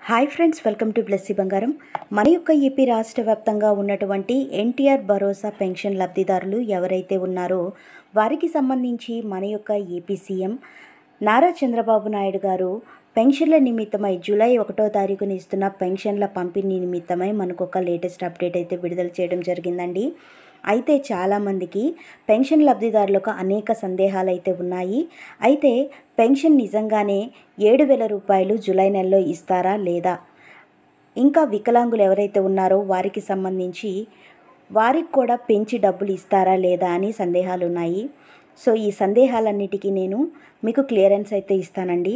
Hi friends, welcome to Blessy బంగారం. మన యొక్క ఏపీ రాష్ట్ర వ్యాప్తంగా ఉన్నటువంటి ఎన్టీఆర్ భరోసా పెన్షన్ లబ్ధిదారులు ఎవరైతే ఉన్నారో వారికి సంబంధించి మన యొక్క ఏపీ సీఎం నారా చంద్రబాబు నాయుడు గారు పెన్షన్ల నిమిత్తమై జూలై 1వ తారీఖున ఇస్తున్న పెన్షన్ల పంపిణీ నిమిత్తమై మనకు ఒక లేటెస్ట్ అప్డేట్ అయితే విడుదల చేయడం జరిగిందండి. అయితే చాలామందికి పెన్షన్ లబ్ధిదారులకు అనేక సందేహాలు అయితే ఉన్నాయి. అయితే పెన్షన్ నిజంగానే 7,000 రూపాయలు జూలై నెలలో ఇస్తారా లేదా, ఇంకా వికలాంగులు ఎవరైతే ఉన్నారో వారికి సంబంధించి వారికి కూడా పెంచి డబ్బులు ఇస్తారా లేదా అని సందేహాలు ఉన్నాయి. సో ఈ సందేహాలన్నిటికీ నేను మీకు క్లియరెన్స్ అయితే ఇస్తానండి.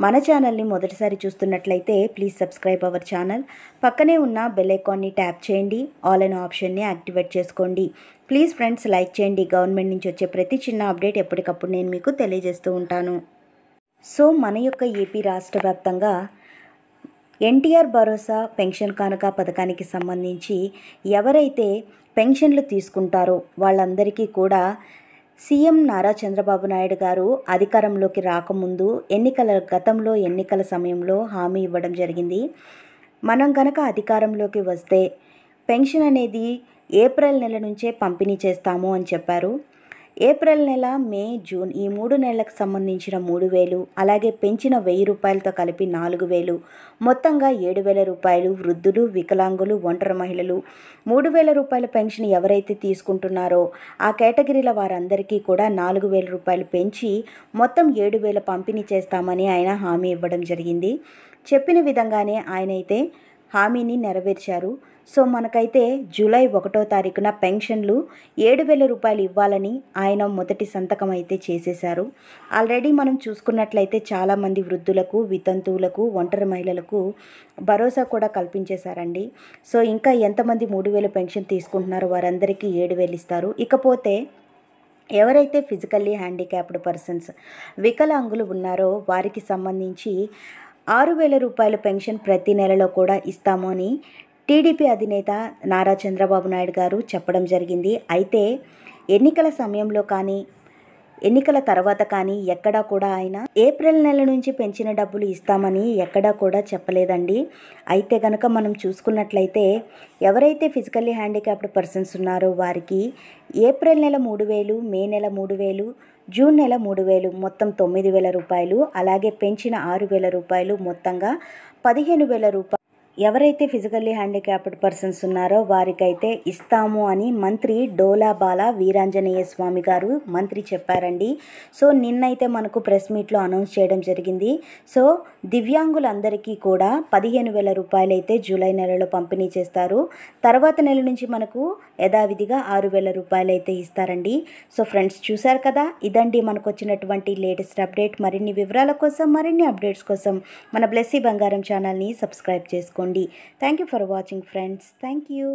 మన ఛానల్ని మొదటిసారి చూస్తున్నట్లయితే ప్లీజ్ సబ్స్క్రైబ్ అవర్ ఛానల్. పక్కనే ఉన్న బెల్ ఐకాన్ని ట్యాప్ చేయండి, ఆల్ అనే ఆప్షన్ని యాక్టివేట్ చేసుకోండి. ప్లీజ్ ఫ్రెండ్స్ లైక్ చేయండి. గవర్నమెంట్ నుంచి వచ్చే ప్రతి చిన్న అప్డేట్ ఎప్పటికప్పుడు నేను మీకు తెలియజేస్తూ ఉంటాను. సో మన యొక్క ఏపీ రాష్ట్ర వ్యాప్తంగా ఎన్టీఆర్ భరోసా పెన్షన్ కానుక పథకానికి సంబంధించి ఎవరైతే పెన్షన్లు తీసుకుంటారో వాళ్ళందరికీ కూడా సీఎం నారా చంద్రబాబు నాయుడు గారు అధికారంలోకి రాకముందు గతంలో ఎన్నికల సమయంలో హామీ ఇవ్వడం జరిగింది. మనం గనక అధికారంలోకి వస్తే పెన్షన్ అనేది ఏప్రిల్ నెల నుంచే పంపిణీ చేస్తాము అని చెప్పారు. ఏప్రిల్ నెల, మే, జూన్ ఈ 3 నెలలకు సంబంధించిన 3,000, అలాగే పెంచిన 1,000 రూపాయలతో కలిపి 4,000, మొత్తంగా 7,000 రూపాయలు వృద్ధులు, వికలాంగులు, ఒంటరి మహిళలు 3,000 రూపాయల పెన్షన్ ఎవరైతే తీసుకుంటున్నారో ఆ కేటగిరీల వారందరికీ కూడా 4,000 రూపాయలు పెంచి మొత్తం 7,000 పంపిణీ చేస్తామని ఆయన హామీ ఇవ్వడం జరిగింది. చెప్పిన విధంగానే ఆయన అయితే హామీని నెరవేర్చారు. సో మనకైతే జూలై 1వ తారీఖున పెన్షన్లు 7,000 రూపాయలు ఇవ్వాలని ఆయన మొదటి సంతకం అయితే చేసేశారు. ఆల్రెడీ మనం చూసుకున్నట్లయితే చాలామంది వృద్ధులకు, వితంతువులకు, ఒంటరి మహిళలకు భరోసా కూడా కల్పించేశారండి. సో ఇంకా ఎంతమంది 3,000 పెన్షన్ తీసుకుంటున్నారో వారందరికీ 7,000 ఇస్తారు. ఇకపోతే ఎవరైతే ఫిజికల్లీ హ్యాండిక్యాప్డ్ పర్సన్స్, వికలాంగులు ఉన్నారో వారికి సంబంధించి 6,000 రూపాయల పెన్షన్ ప్రతి నెలలో కూడా ఇస్తాము అని టీడీపీ అధినేత నారా చంద్రబాబు నాయుడు గారు చెప్పడం జరిగింది. అయితే ఎన్నికల సమయంలో కానీ ఎన్నికల తర్వాత కానీ ఎక్కడా కూడా ఆయన ఏప్రిల్ నెల నుంచి పెంచిన డబ్బులు ఇస్తామని ఎక్కడా కూడా చెప్పలేదండి. అయితే కనుక మనం చూసుకున్నట్లయితే ఎవరైతే ఫిజికల్లీ హ్యాండిక్యాప్డ్ పర్సన్స్ ఉన్నారో వారికి ఏప్రిల్ నెల 3,000, మే నెల 3,000, జూన్ నెల 3,000, మొత్తం 9,000 రూపాయలు, అలాగే పెంచిన 6,000 రూపాయలు, మొత్తంగా 15,000 రూపాయలు ఎవరైతే ఫిజికల్లీ హ్యాండిక్యాప్డ్ పర్సన్స్ ఉన్నారో వారికైతే ఇస్తాము అని మంత్రి డోలా బాల వీరాంజనేయ స్వామి గారు మంత్రి చెప్పారండి. సో నిన్నైతే మనకు ప్రెస్ మీట్లో అనౌన్స్ చేయడం జరిగింది. సో దివ్యాంగులందరికీ కూడా 15,000 రూపాయలు అయితే జూలై నెలలో పంపిణీ చేస్తారు. తర్వాత నెల నుంచి మనకు యథావిధిగా 6,000 రూపాయలు అయితే ఇస్తారండి. సో ఫ్రెండ్స్ చూశారు కదా, ఇదండి మనకు వచ్చినటువంటి లేటెస్ట్ అప్డేట్. మరిన్ని వివరాల కోసం, మరిన్ని అప్డేట్స్ కోసం మన బ్లెస్సీ బంగారం ఛానల్ని సబ్స్క్రైబ్ చేసుకోండి. Thank you for watching friends. Thank you.